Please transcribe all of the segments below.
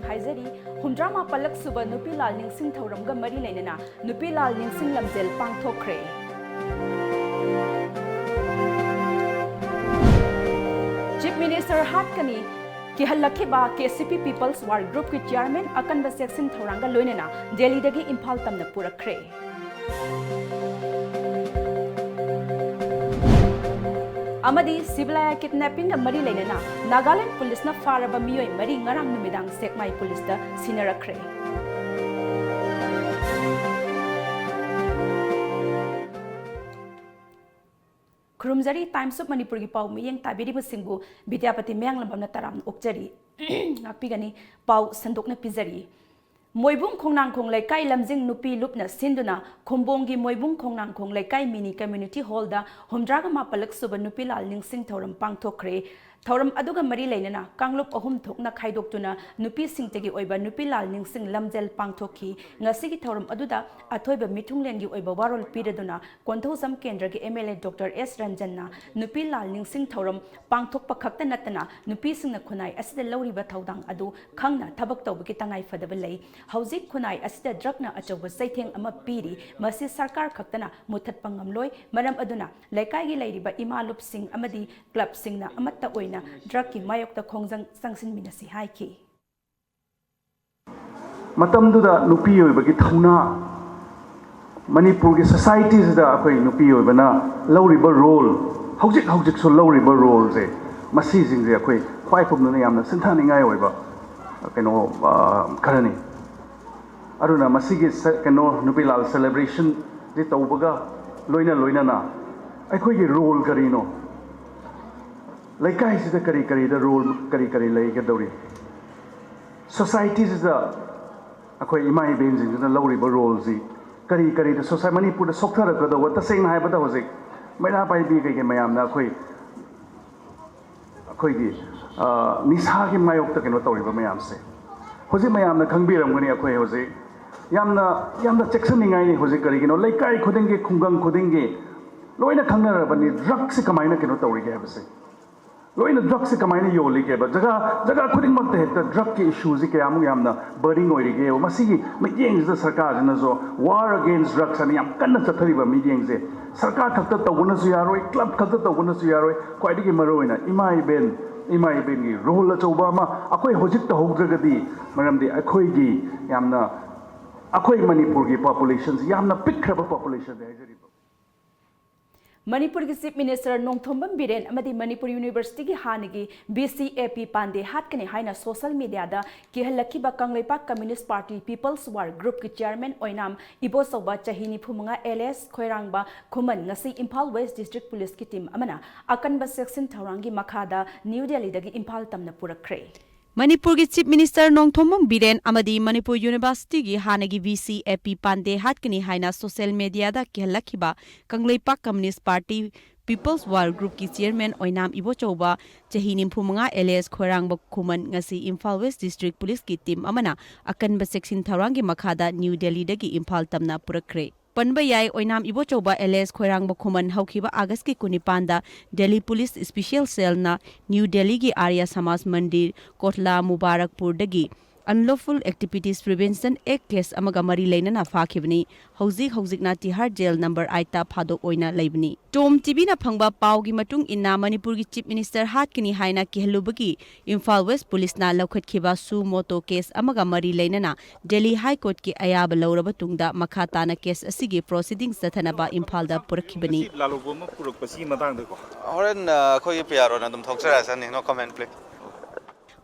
हाइजरी हुंड्रामा पलक सुब नुपी लाल निंगसिंग थौरमगा मरी लेनना नुपी लाल निंगसिंग लमजेल पांगथोखरे chief minister हाटकनी कि हल्लखिबा केसीपी पीपल्स वार ग्रुप की चेयरमैन अकनब सेक्शन थौरांगा लोइनेना दिल्ली दगी इम्फाल तमना पुरखरे अमदी सिबलाया किडनैपिंग मरी लेनेना नागालैंड पुलिस न फारबा मियोय मरी ngarang numidang सेकमाई पुलिस दा सिनरखरे खुरुमजरी टाइम्स ऑफ मणिपुर की पाउ मियंग ताबिरिब सिंगु विद्यापति मयांग लंबम तराम ओक्चरी नापिगनी पाउ संदोकना पिजरी मोइबुंग खोंनांग खोंग लेकाई लमजिंग नुपी लुपना सिंदुना खोंबोंगी मोइबुंग खोंनांग खोंग लेकाई मिनी कम्युनिटी हॉल दा हुमद्रागा मापलक सुब नुपी लाल निंगसिंग थौरम पांगथोखरे थौरम अदुगा मरी लेनना कांगलुप अहुम थोकना खाइदोक्तुना नुपी सिंगतेगी ओइबा नुपी लाल निंगसिंग लमजेल पांगथोखी ngasiगी थौरम अदुदा अथोइबा मिथुंगलेंगी ओइबा वारोल पीरदुना कोंथौसम केंद्र के एमएलए डॉक्टर एस रंजनना नुपी लाल निंगसिंग थौरम पांगथोकपा खक्ता नतना नुपी सिंगना खुनाई असिदा लौरिबा थौदांग अदु खंगना थबक तौबगी तंगाई फदबा लई हौजिक खुनाई असिदा ड्रगना अचौबा सैथेंग अमा पीरी मसी सरकार खक्तना मुथतपा ngamloi मरम अदुना लेकाईगी लैरिबा इमालुप सिंग अमदी क्लब सिंगना अमत्ता ओइना ड्रग की मायोक्ता खोंजंग संगसिन मिनसी हाइकी मतमदुदा नुपी ओइबगी थौना मणिपुर की सोसाइटीज दा अखोई नुपी ओइबना लौरिबा रोल हौजिक हौजिक सो लौरिबा रोल जे मसी जिंग जे अखोई ख्वाइ फुमना यामना सिंथानिंगाय ओइबा कनो खरनी अरुना मसीगी कनो नुपी लाल सेलिब्रेशन जे तौबगा लोइना लोइना ना अखोई रोल करीनो लेकाई से करी करी द रोल करी करी लेके दौरी सोसाइटी से अखोई इमाई बेन जिंग द लौरिबा रोल जी करी करी द सोसाइटी मणिपुर द सोक्थर कदो व तसेंग हाय बदा होजिक मैना पाई बी के मयाम ना अखोई अखोई की निशा के मायोक त केनो तौरिबा मयाम से होजिक मयाम ना खंगबिरमगनी अखोई होजिक यामना चेक्सनिंगाई ने होजिक करी केनो लेकाई खुदिंगे खुंगंग खुदिंगे लोइना खंगनरबनी ड्रग से कमाइना केनो तौरिगे हबसे लोइना ड्रग से कमाइना योली के जगह जगह खुदिंग मत हेत ड्रग के इश्यूज के याम यामना बर्डिंग ओइरिगे ओ मसीगी मियेंग द सरकार जन जो वार अगेंस्ट ड्रग्स अनि याम कन्न चथरिबा मियेंग जे सरकार खक्त तौबनसु यारोय क्लब खक्त तौबनसु यारोय क्वाइदिगे मरोइना इमाई बेन की रोल अचौबा मा अखोई होजिक तहौद्रगदी मरमदि अखोईगी यामना अखोई मणिपुर की पॉपुलेशन यामना पिक्खरबा पॉपुलेशन है मणिपुर की चीफ मिनिस्टर नोंगथोंबम बिरेन अमदी मणिपुर यूनिवर्सिटी की हानगी बीसीएपी पांडे हाटकने हाइना सोशल मीडिया दा किहलखिबा Kangleipak communist party people's war group की चेयरमैन ओइनाम इबोसौबा चहिनी फुमंगा alias Khoirangba Khuman ngasi Imphal West district police की टीम अमना अकनबा सेक्शन थौरांगी मखादा न्यू दिल्ली दगी इम्फाल तमना पुरखरे मणिपुर की चीफ मिनिस्टर नोंगथोंबम बिरेन अमदी मणिपुर यूनिवर्सिटी की हानगी बीसीएपी पांडे हाटकनी हाइना सोशल मीडिया दा किहलखिबा Kangleipak communist party people's war group की चेयरमैन ओइनाम इबोचौबा चही निम्फुमंगा alias Khoirangba Khuman ngasi Imphal West district police की टीम अमना अकनबा सेक्शन थौरांगी मखादा न्यू दिल्ली दगी इम्फाल तमना पुरखरे पनबा याई ओइनाम इबोचौबा एलएस खोरांगबा खुमन हौखिबा अगस्त की कुनिपांदा दिल्ली पुलिस स्पेशल सेल ना न्यू दिल्ली की आर्य समाज मंदिर कोटला मुबारकपुर दगी unlawful activities prevention act case अमगा मरी लेना फाखिबनी हौजिक तिहार जेल नंबर 8 ता फादोक ओइना लेबनी टॉम टीवी ना फंगबा पावगी मतुंग इन्ना मणिपुर की चीफ मिनिस्टर हाटकनी हाइना किहलुबगी इम्फाल वेस्ट पुलिस ना लौखटखिबा सु मोटो केस अमगा मरी लेना दिल्ली हाई कोर्ट की अयाब लौरब तुंगदा मखा ताना केस असिगी प्रोसीडिंग्स तथनबा इम्फाल दा पुरखिबनी लालुबम पुरकपसी मतांग देखो होरेन खोय पियारो ना दम थोक्सरासनी नो कमेंट प्लीज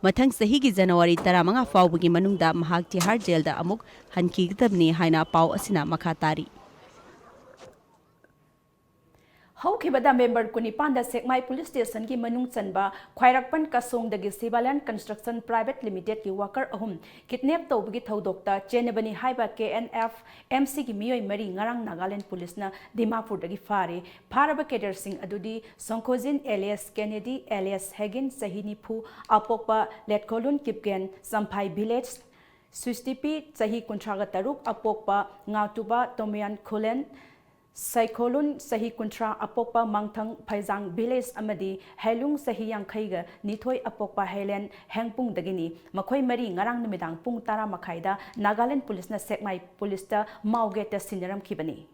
मथंग सही की जनवरी 15 फाउबगी मनुंगदा महाक तिहार जेल दा अमुक हनखिगदबनी हाइना पाव असिना मखा तारी हौखिबदा मेंबर कुनिपांदा सेकमाई पुलिस स्टेशन की मनुंग चनबा ख्वाइरकपन कसोंग दगी सिवालियन कंस्ट्रक्शन प्राइवेट लिमिटेड की वर्कर अहुम किडनैप तौबगी थौदोक्ता चेनबनी हाइबा केएनएफ एमसी की मियोय मरी ngarang नागालैंड पुलिस ना दिमापुर दगी फारे फारबा केडर सिंह अदुदी Sankhojin alias Kennedy alias Hegin सहीनिफु अपोकपा लेटकोलुन किपगेन संफाई विलेज स्विस्टिपी सही कुंट्रागा तरुक अपोकपा ngatuba tomian खुलेन Saikolun sahi kuntra apokpa mangthang phaijang village amadi helung sahi yangkhaiga nithoi apokpa helen hengpung dagini makhoi mari ngarang numidang pung tara makhaida Nagaland police na sekmai police ta mauge ta sinaram khibani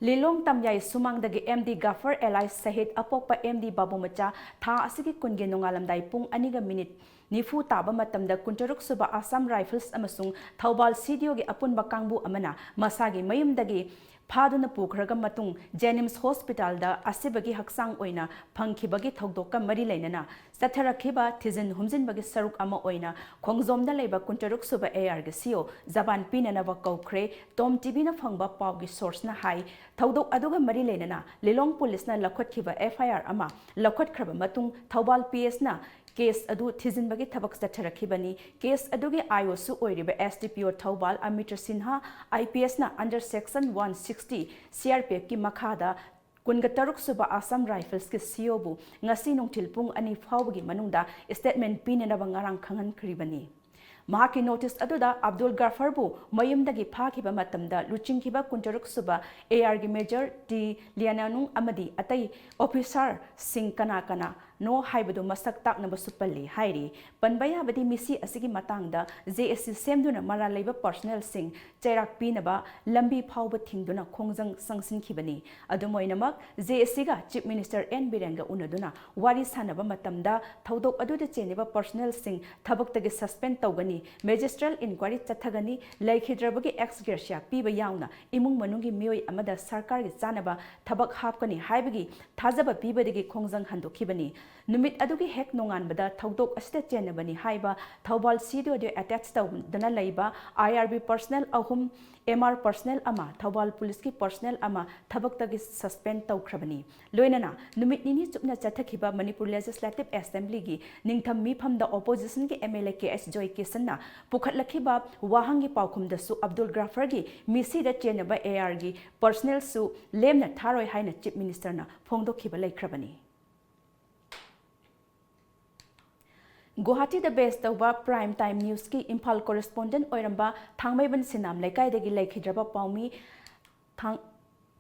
Lilong tamyai sumang dagi MD Gaffer Eli sahit apokpa MD Babumacha tha asigi kunge nongalamdai pung aniga minute nifu taba matamda kuntaruk suba Assam Rifles amasung Thaubal CDO gi apunba kangbu amana masagi mayumdagi phaduna pukhraga matung Jenims Hospital da asibagi haksang oina phangkhibagi thogdokka mari lainana satharakhiba thizin humjin bagi saruk ama oina khongjomda leiba kuntaruk suba AR gi CEO Zaban pinana ba kaukhre Tom TV na phangba pawgi source na hai thodok aduga mari lainana Lilong police na lakhothiba FIR ama lakhotkhaba matung Thaubal PS na case adu thizin bagi thabak satharakibani case adugi IO su oiriba SDPO Thaubal Amitra Sinha IPS na under section 160 CRPF ki makhada kunga taruk suba Assam Rifles ki CEO bu ngasi nongthil pung ani phawgi manungda statement pinena bangarang khangan kribani Mahaki notice aduda Abdul Gafar bu mayumdagi phakhiba matamda luchingkhiba kuntaruk suba AR gi Major T Liananung amadi atai officer sing kana no haibadu masak takna basupalli hairi panbaya badi misi asigi matangda JSC semduna mara leiba personnel sing chairak pinaba lambi phawba thingduna khongjang sangsin khibani adumoinamak JSC ga Chief Minister N Birenga unaduna wari sanaba matamda thodok aduda cheniba personnel sing thabaktagi suspend tawgani magistral inquiry chathagani laikhidrabagi ex gratia piba yauna imung manungi mioi amada sarkar gi chanaba thabak hapkani haibagi thajaba pibadagi khongjang handokhibani numit adugi hek nongan bada thodok asita chenabani haiba Thaubal CDO de attach tawdana leiba IRB personnel ahum MR personnel ama Thaubal police ki personnel ama thabaktagi suspend tawkhrabani loinana numit nini chupna chathakhiba Manipur Legislative Assembly gi ningtham mi phamda opposition ki MLA KS Joy Kisanna pukhatlakhiba wahangi paukhumda su Abdul Gaffer gi misi da chenaba AR gi personnel su lemna tharoi haina Chief Minister na phongdokhiba laikhrabani Guwahati da base tawba prime time news ki Imphal correspondent oiramba Thangmaiban Sinam Laikai dagi laikhidraba paumi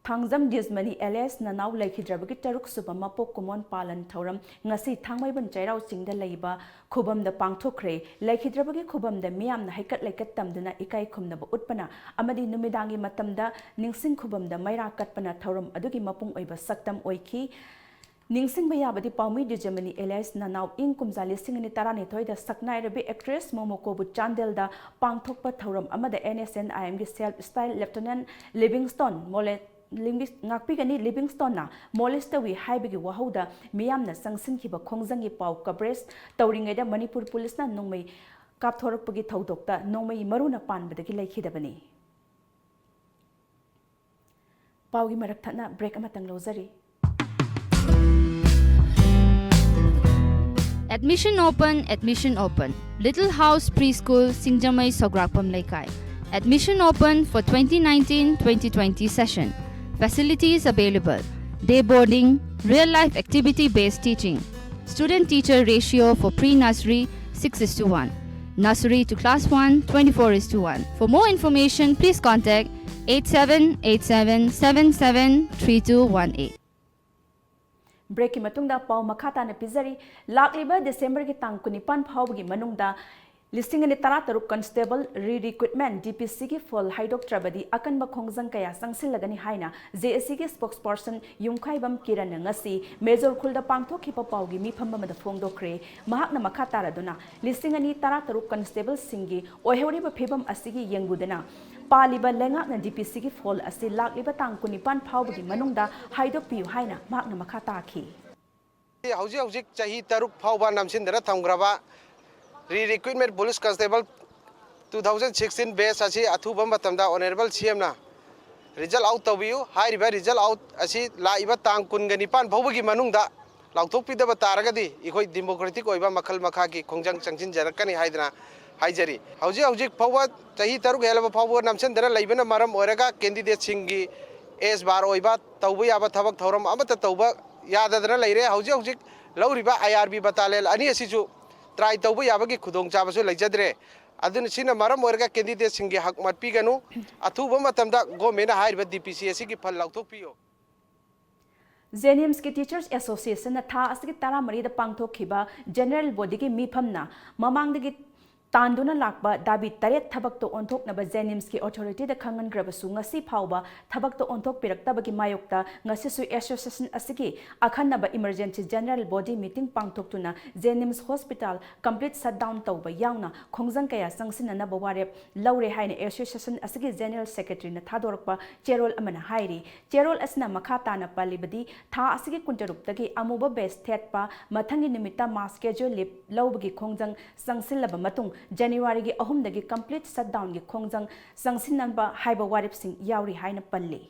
Thangjam Dismani LS Nanau laikhidraba ki taruk suba mapok kumon palan thoram ngasi Thangmaiban Chairau Chingda leiba khubam da pangthokre laikhidraba ki khubam da miyam na haikat laikat tamduna ikai khumna ba utpana amadi numidangi matamda ningsing khubam da maira katpana thoram adugi mapung oiba saktam oiki Ningsing bayabadi paumi de Germany Elias Nanau ing kumjali singani tarani thoi da saknai rabi actress Momoko bu Chandel da pangthokpa thoram amada NSN IM gi self style Lieutenant Livingstone mole ngakpigani Livingstone na molestawi haibigi wahauda miyamna sangsin khiba khongjangi pau coverage tawringai da Manipur police na nongmai kapthorakpagi thodokta nongmai maruna panbadagi laikhidabani paugi marak thana break amatang lozari Admission open. Little House Preschool Singjamai Sograkpam Laikai. Admission open for 2019-2020 session. Facilities available. Day boarding, real-life activity-based teaching. Student-teacher ratio for pre-nursery 6:1. Nursery to class 1 24:1. For more information, please contact 8787773218. Break ki matungda pau makhata na pizari lakliba December ki tang kunipan phawgi manungda listing ani tara taruk constable re-recruitment DPC ki fall haidok trabadi akan ba khongjang kaya sangsil lagani haina JSC ki spokesperson Yungkhaibam Kiran ngasi major khulda pangthok khipa pawgi mi phamba mada phongdokre mahakna makhata raduna listing ani tara taruk constable singi ohewri ba phebam asigi yengbudana Paliba lengak na DPC ki fall asi lakliba tang kunipan phawgi manungda haidok piu haina mahakna makhata khi Hauji chahi taruk phawba namsindara thamgraba re-recruitment police constable 2016 batch asi athuba matamda honorable CM na result out tawiu hairiba result out asi laiba tang kungani pan phawgi manungda lauthok pidaba taragadi ikoi democratic oiba makhal makha ki khongjang changsin jarakani haidana haijari hauji phawba chahi taruk helaba phawba namsindara laibana maram oraga candidate singi S bar oiba tawba yaba thabak thoram amata tawba yadadana leire hauji lauriba IRB batalel ani asiju try tawba yabagi khudong chabasu leijadre adun sina maram oirga candidate singe hak mat piganu athuba matamda government haiba DPC asigi phal lauthok piyo जेनिम्स की teachers association था असगी तारा मरीद पांगथोखिबा general body की मीफमना ममांगदगी तांदुना लाकबा दाबी तरेत थबकतो ओंथोकनबा जेनिम्स की authority द खंगनग्रबसु ngasi फावबा थबकतो ओंथोक पिरक्तबगी मायोक्ता ngasisu एसोसिएशन असगी अखन्नबा इमरजेंसी जनरल बॉडी मीटिंग पांगथोकतुना जेनिम्स हॉस्पिटल कंप्लीट शटडाउन तौबा यावना खोंजंग कया संगसिनना वारेप लौरे हाइना एसोसिएशन असगी जनरल सेक्रेटरी न थादोरकबा चेरोल अमना हाइरी चेरोल असना मखा ताना पालिबदी था असगी कुंटरुक्तगी अमुबा बेस थेटपा मथंगी निमित्ता मास स्केड्यूल लिप लौबगी खोंजंग संगसिलबा मतुंग January की अहुमदगी कंप्लीट शटडाउन की खोंजंग संगसिननबा हाइबा वारिपसिंग यावरी हाइना पल्ली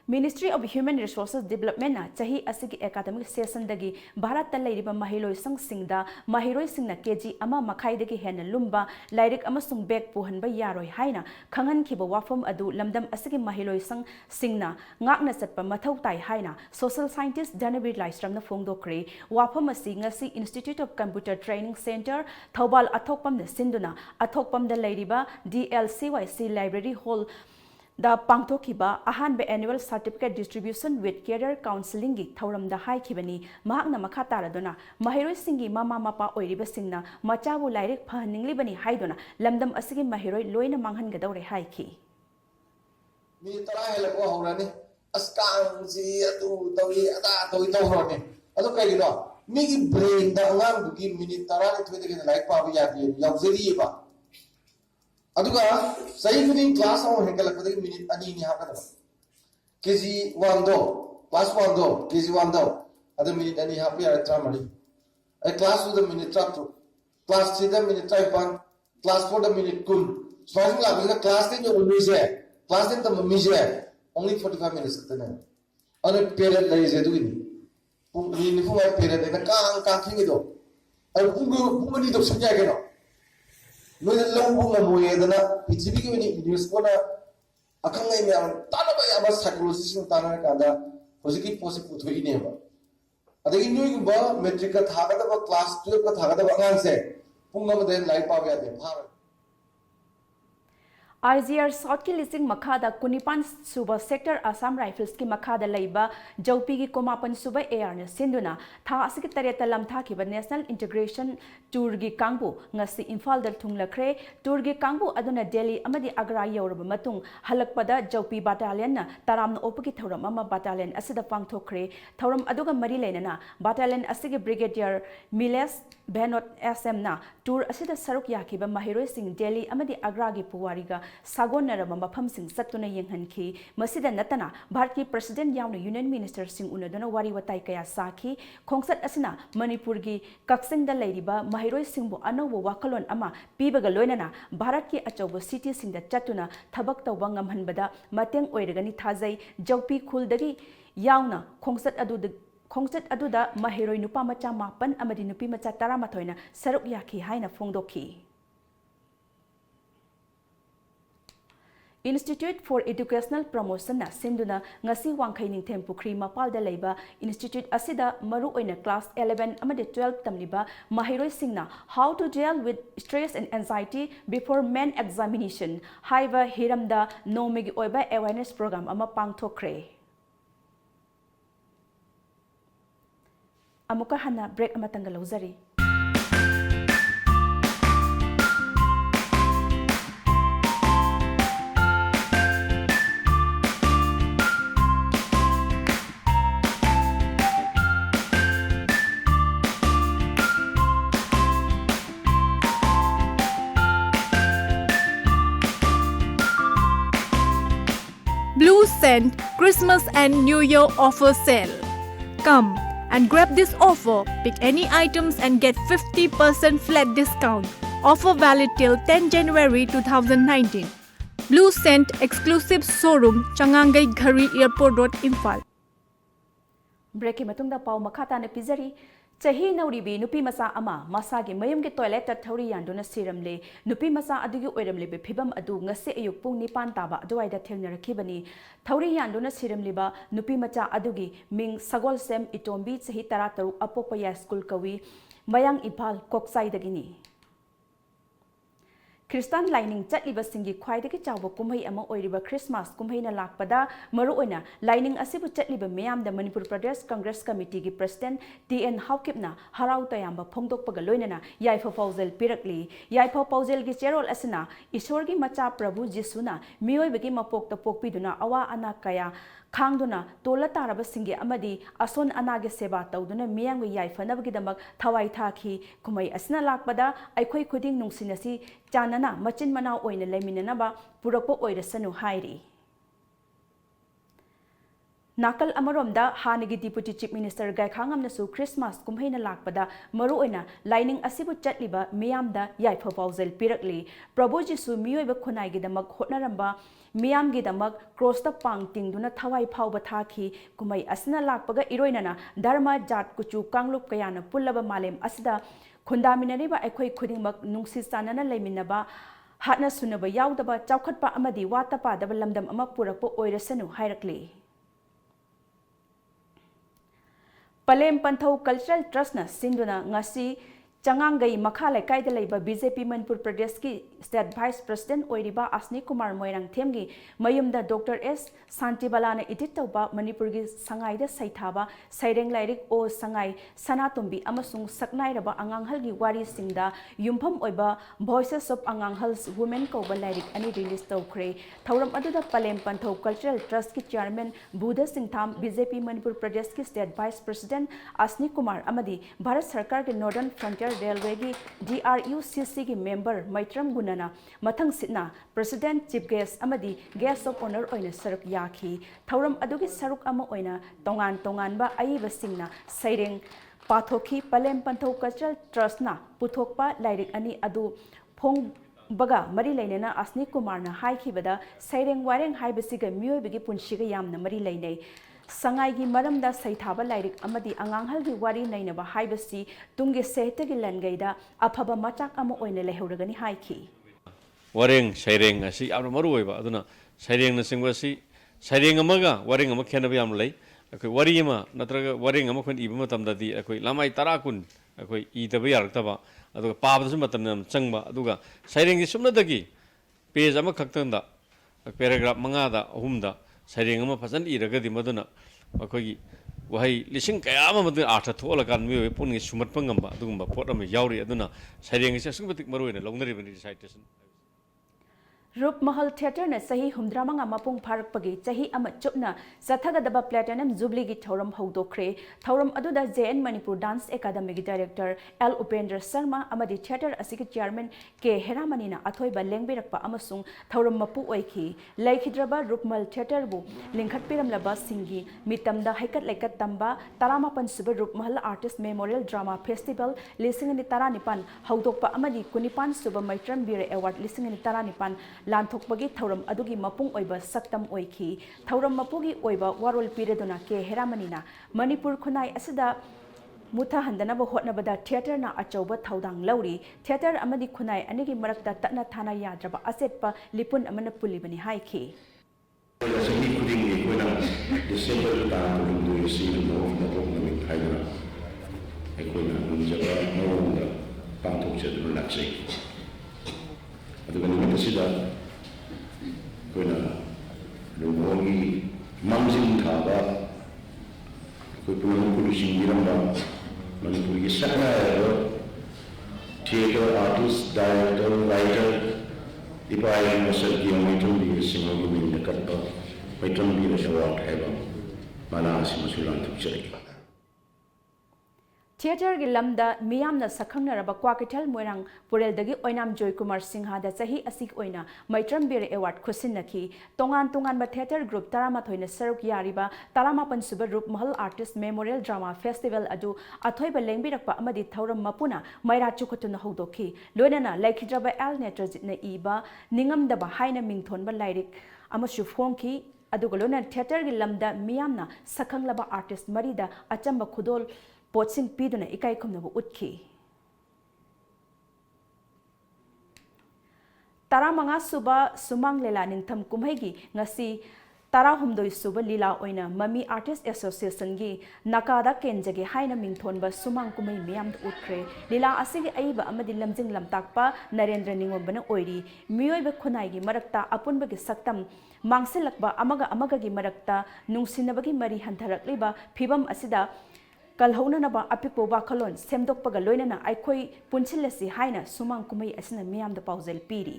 Ministry of Human Resources Development na chahi asigi academic session dagi Bharat ta leiriba mahiloi singda mahiroi singna KG ama makhai dagi hena lumba lairik amasung bag puhanba yaroi haina khangan khiba wafam adu lamdam asigi mahiloi singna ngakna satpa mathau tai haina social scientist Danabir Laistram na phongdokre wafam asi ngasi Institute of Computer Training Center Thobal athokpam na sinduna athokpam da leiriba DLCYC Library Hall The Pangthokiba ahanba annual certificate distribution with career counseling gi thauram da hai khibani mahakna makha taradona mahiroi singi mama mapa oiriba singna machabu lairik phahningli bani haidona lamdam asigi mahiroi loina manghan ga dawre hai ki mi tara hela ko horani askang ji atu tawi ata tawi tawrone adu kai no mi gi brain da ngang du gi minute tara ni thwe de like pa bi ya bi yauzeri ba aduga sahi kudin class aw hengala kudin minute ani ni hakada kg 1 do class 1 do kg 1 do adu minute ani ha pi ara tramali ai class 2 the minute trap to class 3 the minute try pan class 4 the minute kun swing la bi class 10 yo mi je class 10 the mi je only 45 minutes katana ane period lai je du ni ni fu ai period na ka khingi do ai pung ni do sanya ke no no the long boom moye dana pithibhi ki ni UNESCO na akangai me tanaba ya ba psychology tana kada hojiki posi puthoi ne ba adagi new ba metric ka thaga da class 12 ka thaga da ngan se punga ma den light pa ya de bhar IGR South की लिसिंग मखादा कुनिपान सुबह sector Assam rifles की मखादा लैबा जौपी की कोमापन सुबह AR ने सिंधुना था असकी तरेता लमथा की national integration tour की कांगबु ngasi Imphal दर थुंगलखरे tour की कांगबु अदुना दिल्ली अमदी आग्रा यौरब मतुंग हलकपदा जौपी बटालियन ना तराम ओपकी थौरम अमा बटालियन असिदा पांगथोखरे थौरम अदुगा मरी लेना बटालियन असिगे ब्रिगेडियर मिलेस भेनोट SM ना टूर असिदा सरुक याखिबा महिरोय सिंह दिल्ली अमदी आग्रा की पुवारीगा सागोनरबा मफमसिंग सत्तुना येंहनखि मसिदा नतना भारत की प्रेसिडेंट यावना यूनियन मिनिस्टर सिंह उनदुना वारी वताई कया साखि खोंगसत असना मणिपुर की कक्सिंग द लैरिबा महिरोय सिंहबु अनौबो वाखलोन अमा पीबगा लोइनना भारत की अचौबो सिटी सिंह चतुना थबक तौबा ngamhanbada mateng oiragani thajai jaupi khuldagi yauna खोंगसत अदुदा महिरोय नुपा मचा मापन अमदि नुपी मचा 13 ना सरुक याखि हाइना फोंगदोखि Institute for Educational Promotion na sinduna ngasi wangkhai ningthem pukri mapal da leiba institute asida maru oina class 11 amade 12 tamliba mahiroi singna how to deal with stress and anxiety before main examination haiba hiramda nomegi oiba awareness program ama pangthokre amuka hana break amatanga lauzari Blue Scent Christmas and New Year offer sale. Come and grab this offer. Pick any items and get 50% flat discount. Offer valid till 10 January 2019. Blue Scent exclusive showroom Changangai Ghari Airport Road, Imphal. Break matungda pau makhata ne pizari chahi nauribi nupi masa ama masa gi mayum gi toilet ta thori yanduna siramle nupi masa adugi oiramle be phibam adu ngase ayuk pung nipan taba aduai da thengnarakibani thori yanduna siramle ba nupi macha adugi ming sagol sem itombi chahi 13 apokpa ya school kawi mayang Imphal koksai dagini ख्रिस्तान लाइनिंग चटलिबसिंगी ख्वाइदगी चावब कुमई अमा ओइरिबा Christmas कुमईना लाकपदा मरुओइना लाइनिंग असिबु चटलिबा मियामदा मणिपुर प्रदेश कांग्रेस कमिटी की प्रेसिडेंट टी.एन. हाउकिपना हराउ तयाम्बा फोंदोकपगा लोइनना याइफा पाउजेल पिरकली याइफा पाउजेल की चेरोल असना ईश्वर की मचा प्रभु जिसुना मियोइबगी मपोक्ता पोकपिदुना अवा अना कया खांगदुना तोला तारबसिंगी अमदी असोन अनागे सेवा तौदुना मियांगबे याइफनबगिदमक थवाई थाखी कुमई असना लाकपदा अखोई खुदिंग नुंसिनसी चानना मचिन मनाव ओइना लेमिननबा पुरकपो ओइरसनु हाइरी नाकल अमरोमदा हानगी डिप्यूटी चीफ मिनिस्टर गायखांगमनसु क्रिसमस कुमहैना लाकपदा मरुओइना लाइनिंग असिबु चटलिबा मियामदा याइफा पाउजेल पिरकली प्रभु जिसु मियोइबा खुनाइगिदमक होटनरंबा मियामगिदमक क्रॉसता पांग तिंगदुना थवाई फाउबा थाखी कुमई असना लाकपगा इरोइनना धर्म जात कुचु कांगलुप कयाना पुल्लबा मालेम असदा खुंदामिनरिबा अखोई खुदिंगमक नुंगसि चानना लेमिनबा हाटना सुनबा याउदबा चौखटपा अमदी वाता पादबा लमदम अमा पुरकपो ओइरसनु हाइरकली पलेम पंथौ कल्चरल ट्रस्ट सिंधुना ngasi चंगांगई मखा लेकाइदा लेबा बीजेपी मनपुर प्रदेश की स्टेट वाइस प्रेसिडेंट ओइरिबा असनी कुमार मोइरंग थेमगी मयुमदा डॉक्टर एस शांतिबालाना इडिट तौबा मणिपुर की संगाइदा सैथाबा सैरेंग लाइरिक ओ संगाई सनातुंबी अमसुंग सकनाइरबा अंगांगहलगी वारी सिंगदा युमफम ओइबा वॉइसेस ऑफ अंगांगहल्स वुमेन कौबा लाइरिक अनि रिलीज तौखरे थौरम अदुदा पलेम पंथौ कल्चरल ट्रस्ट की चेयरमैन बुधा सिंथाम बीजेपी मनपुर प्रदेश की स्टेट वाइस प्रेसिडेंट असनी कुमार अमदी भारत सरकार के नॉर्दर्न फ्रंटियर रेलवे की DRUCC की मेंबर मैत्रम गुनना मथंग सिना प्रेसिडेंट चीफ गेस्ट अमदी गेस्ट ऑफ ऑनर ओइना सरुक याखी थौरम अदुगी सरुक अमा ओइना तोंगान तोंगानबा अइबसिंगना सैरेंग पाथोखी पलेम पंथौ कल्चरल ट्रस्टना पुथोकपा लाइरिक अनि अदु फोंग बगा मरी लेनेना असनी कुमारना हाइखिबदा सैरेंग वारेंग हाइबसिगा मियोइबगी पुंसिगा यामना मरी लेनै संगाई मरमदा सैथाबा लाइरिक अमदी अंगांगहलगी वारी नैनबा हाइबसी तुंगे सेहतगी लनगैदा अफबा मचाक अमा ओइना लेहौरगनी हाइखी वारेंग सैरेंग असी यामना मरुओइबा अदुना सैरेंग नसिंगबसी सैरेंग अमगा वारेंग अमा खेनबा याम लै अखोय वारी अमा नत्रगा वारेंग अमा खोन इबा मतमददी अखोय लामाई 10 कुन अखोय इदबा यारक्तबा अदुगा पाबदसु मतम चंगबा अदुगा सैरेंगी सुमनदगी पेज अमा खक्तंदा पैराग्राफ 5 दा 3 दा सैरेंग अमा फजन इरगदी मदुना अखोगी वही लिसिंग कयाम मदु आर्थ थोलकान मियो पुनगी सुमतपा ngamba अदुगुम्बा पोट अमा यावरी अदुना सैरेंग से असुंगबतिक मरुइना लौनरिबनि साइटेशन रूप महल थिएटर ने सही हुमद्रामंगा मपुंग फारकपगी चही अमा चुपना चथगदबा प्लेटिनम जुबली की थौरम हौदोखरे थौरम अदुदा JN मणिपुर डांस एकेडमी की डायरेक्टर L उपेंद्र शर्मा अमदी थिएटर असिगी चेयरमैन के हेरामनीना अथोइबा लेंबिरकपा अमसुंग थौरम मपु ओइखी लेखिद्रबा रूपमल थिएटर बु लिंखटपिरमलबा सिंगी मितमदा हैकत लेकत तंबा 38 सुब रूपमहल आर्टिस्ट मेमोरियल ड्रामा फेस्टिवल 2019 हौदोकपा अमदी 19 सुब मैत्रम बीर अवार्ड 2019 लांथोकपगी थौरम अदुगी मपुंग ओइबा सक्तम ओइखी थौरम मपुगी ओइबा वारोल पिरेदुना के हेरामनीना मणिपुर खुनाई असदा मुथा हंदनबा होटनबदा थिएटर ना अचौबा थौदांग लौरी थिएटर अमदी खुनाई अनिगी मरकता ततना थाना याद्रबा असेटपा लिपुन अमना पुलिबनी हाइखी सही खुदिंगी कोना डिसेंबर तांग दुई सीन नो मपोंग नमिक हाइना एकोना मुंजबा नोंदा पांथोक चदुर लाक्सै अदुगा निमितसिदा कोना लोगोंगी मांजिंग थाबा कोई पुलन पुलिसिंग बिरंबा मणिपुर की सकना है थिएटर आर्टिस्ट डायरेक्टर राइटर दीपाई मसल की मैत्रम बीर सिंह की मिल कटपा मैत्रम बीर अवार्ड है माना सिमसुलान तुचरे थिएटर की लमदा मियामना सखंगनरबा क्वाकैथल मोइरांग पुरेलदगी ओइनाम जॉय कुमार सिंहादा चही असिक ओइना मैत्रम बीर अवार्ड खुसिनखी तोंगान तोंगानबा थिएटर ग्रुप 13 ने सरुक यारिबा 38 सुब रूपमहल आर्टिस्ट मेमोरियल ड्रामा फेस्टिवल अदु अथोइबा लेंबिरकपा अमदी थौरम मपुना मैरा चुखतुना हौदोखी लोइनना लेखिद्रबा एल नेत्रजितना इबा निंगमदबा हाइना मिंगथोनबा लाइरिक अमसु फोंखी अदुगा लोइना थिएटर की लमदा मियामना सखंगलबा आर्टिस्ट मरीदा अचंबा खुदोल पोचिंग पीदुना इकाई खुमनबु उतखी 15 सुबा सुमांग लेला निंगथम कुमहैगी ngasi tarahumdoi suba lila oina Mami Artist Association gi nakada kenjage haina mingthonba sumang kumai miyam utkre lila asigi aiba amadi lamjing lamtakpa Narendra Ningombana oiri miyoiba khunai gi marakta apunba gi saktam mangsilakba amaga gi marakta nungsinabagi mari hantharakliba phibam asida kalhaunanaba apikpo wakhalon semdokpaga loinana aikhoi punchilasi haina sumang kumai asina miyamda paujel piri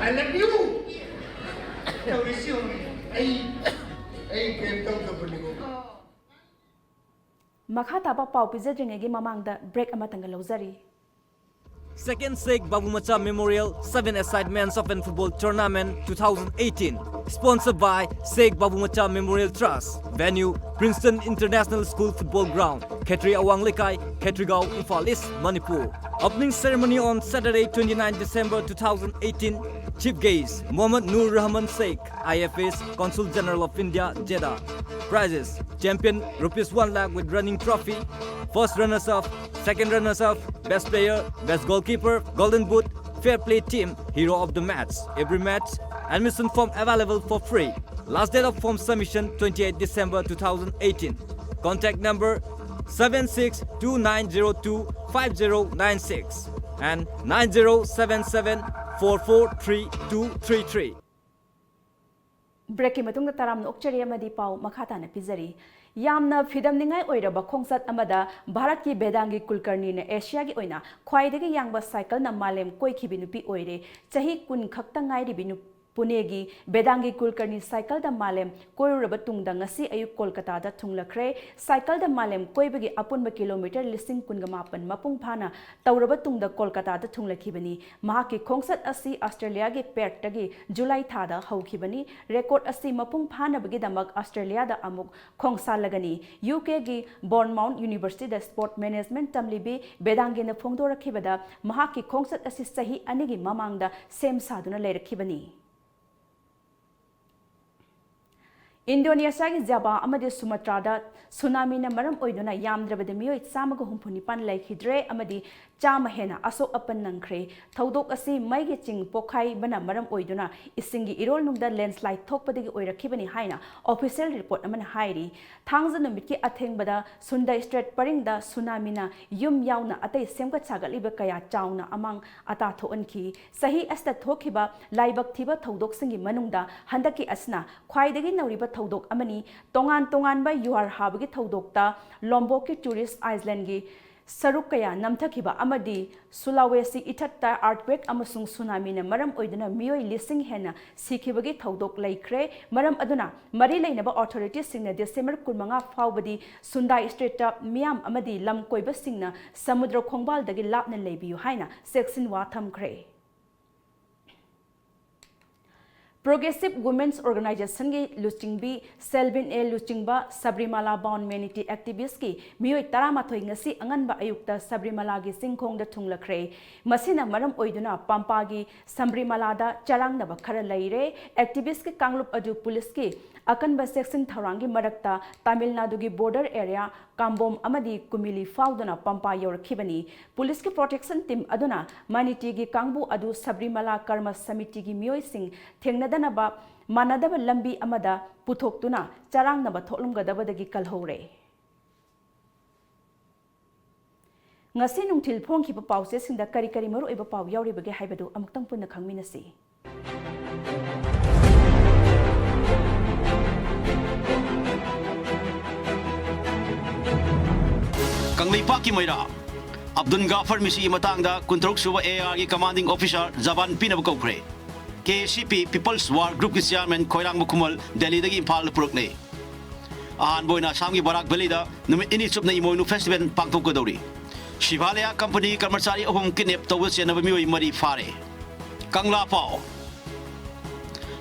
I love you. Makha taba pau pizadringegi mamangda break amatanga lawzari. Second Sheikh Babu Macha Memorial 7-a-side Men's Open Football Tournament 2018, sponsored by Sheikh Babu Macha Memorial Trust. Venue: Princeton International School Football Ground, Khetri Awang Lekai, Khetrigao, Imphal East, Manipur. Opening ceremony on Saturday, 29 December 2018. Chief guest Mohammad Nur Rahman Sheikh, IFS Consul General of India, Jeddah. Prizes: champion ₹1 lakh with running trophy, first runners-up, second runners-up, best player, best goalkeeper, golden boot, fair play team, hero of the match. Every match, admission form available for free. Last date of form submission 28 December 2018. Contact number 7629025096 and 9077443233. Break matung taram okchari amadi pau makhata na pizari yamna fidam ningai oiraba khongsat amada Bharat ki Bedangi Kulkarni na Asia gi oina khwaidagi yangba cycle na malem koi khibinupi oire chahi kun khakta ngai ri binu Punegi Bedangi Kulkarni cycle da malem koiraba tungda ngasi ayu Kolkata da thunglakre cycle da malem koibagi apunba kilometer listing kungamapan mapung phana tauraba tungda Kolkata da thunglakibani mahaki khongsat asi Australia gi Perth tagi July thada haukhibani record asi mapung phana bagi damak Australia da amuk khongsa lagani UK gi Bournemouth University da Sport Management tamlibi Bedangi na phongdorakhibada mahaki khongsat asi sahi anigi mamangda sem saduna leirakibani Indonesia ki Java amadi Sumatra da tsunami na maram oiduna yamdrabada miyoi chamaga humpunipan laikhidre amadi chama hena asok apan nangkhre thaudok asi maigi ching pokhai bana maram oiduna isingi irol nungda landslide thokpadagi oirakhibani haina official report amana hairi thangja numit ki athengbada Sundai Strait paringda tsunami na yum yauna atai semga chagaliba kaya chauna amang ata thoanki sahi asta thokhiba laibak thiba thaudok singi manungda handaki asna khwaidagi nauriba thaudok amani tongan ba yuar habagi thaudokta Lombok ki tourist island gi saruk kaya namthakiba amadi Sulawesi ithatta earthquake amasung tsunami na maram oiduna miyoi lising hena sikhibagi thaudok laikre maram aduna mari leinaba authorities singna December 15 faubadi Sundai Strait ta miyam amadi lam koiba singna samudra khongbal dagi lapna leibiyu haina section wa thamkre Progressive Women's Organization ki Luchingbi Selvin A Luchingba Sabrimala bound manity activist ki miyoi taramathoi ngasi anganba ayukta Sabrimala gi singkhong da thunglakre masina maram oiduna Pampa gi Sabrimala da charangnaba khara leire activist ki kanglup adu police ki akanba section tharangi marakta Tamil Nadu gi border area Kambom amadi Kumili fauduna Pampa yorkhibani police ki protection team aduna manity gi kangbu adu Sabrimala karma samiti gi miyoi sing thengnadanaba manadaba lambi amada puthoktuna charangnaba tholumgadabadagi kalhore ngasi nungthil phongkhiba pause singda kari kari maru eba paw yauribage haibadu amuktang punna khangminasi Kanglipaki Maira Abdul Gafar Misi Matangda Kuntrok Suba AR Commanding Officer Zaban Pinabukokre KCP People's War Group ki Chairman Khoirang Mukumal Delhi dagi Imphal purukne ahan boina Samgi Barak Valley da numit ini chupna Imoinu Festival pangthokgadori Shivalaya Company Karmachari ahum kidnap tawba chenaba miyoi mari fare Kangla Pao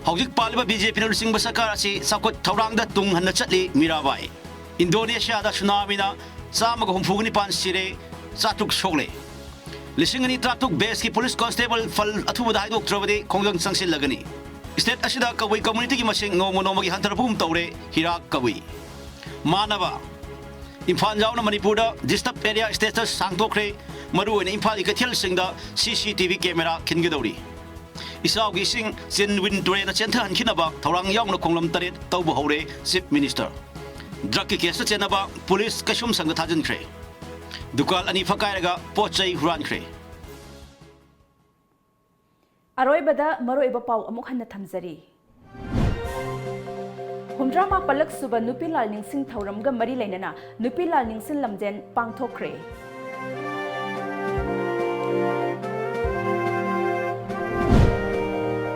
Hojik Paliba BJP na lusing basakar asi sakot thaurangda tung hanna chatli Mirabai Indonesia da tsunami na Samaga humfugni pan sire satuk sokle लिसिंगनी ट्रातुक base की police constable फल अथुबदा हाइदोक्ट्रबदि खोंगदंग संगसिलगनी state असिदा कवई community की मसिंग नोमोनोमगी हंतरपुम तौरे हिराक कवई मानवा इम्फाल जाउना मणिपुर डिस्टर्ब एरिया स्टेटस सांगतोख्रे मरुओइन इम्फाल कथेल सिंगदा CCTV कैमरा खिनगदौरी इसाउगी सिंग चिनविन तुरेन चेंथहनखिनबा थौरांग याउना खोंगलम तरेत तौब हौरे चीफ मिनिस्टर ड्रग की केस चेनबा पुलिस कसुम संग थाजनख्रे दुकान अनी फकायरगा पोचई हुरानख्रे अरोइबदा मरोइबा पाउ अमुक हन्ना थमजरी हुमद्रामा पलक सुबा नुपीलाल निंगसिंग थौरमगा मरी लेनना नुपीलाल निंगसिन लमजेन पांगथोख्रे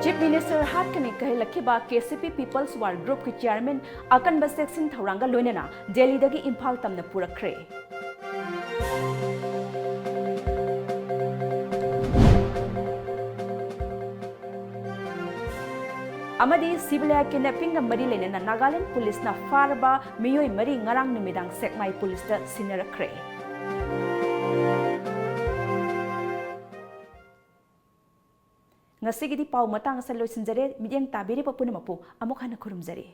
chief minister हाटकनी कहलखिबा KCP peoples war group की चेयरमैन अकन बसेक्सिंग थौरांगा लोइनना दिल्लीदगी इम्फाल तमना पुरखरे अमदी सिविलिया किडनैपिंग मरी लेना नागालैंड पुलिस ना फारबा मियोय मरी ngarang numidang सेकमाई पुलिस दा सिनरखरे ngasi di pau matang sa loisinjare midyang tabiri papunamapu amuk hana khurumjari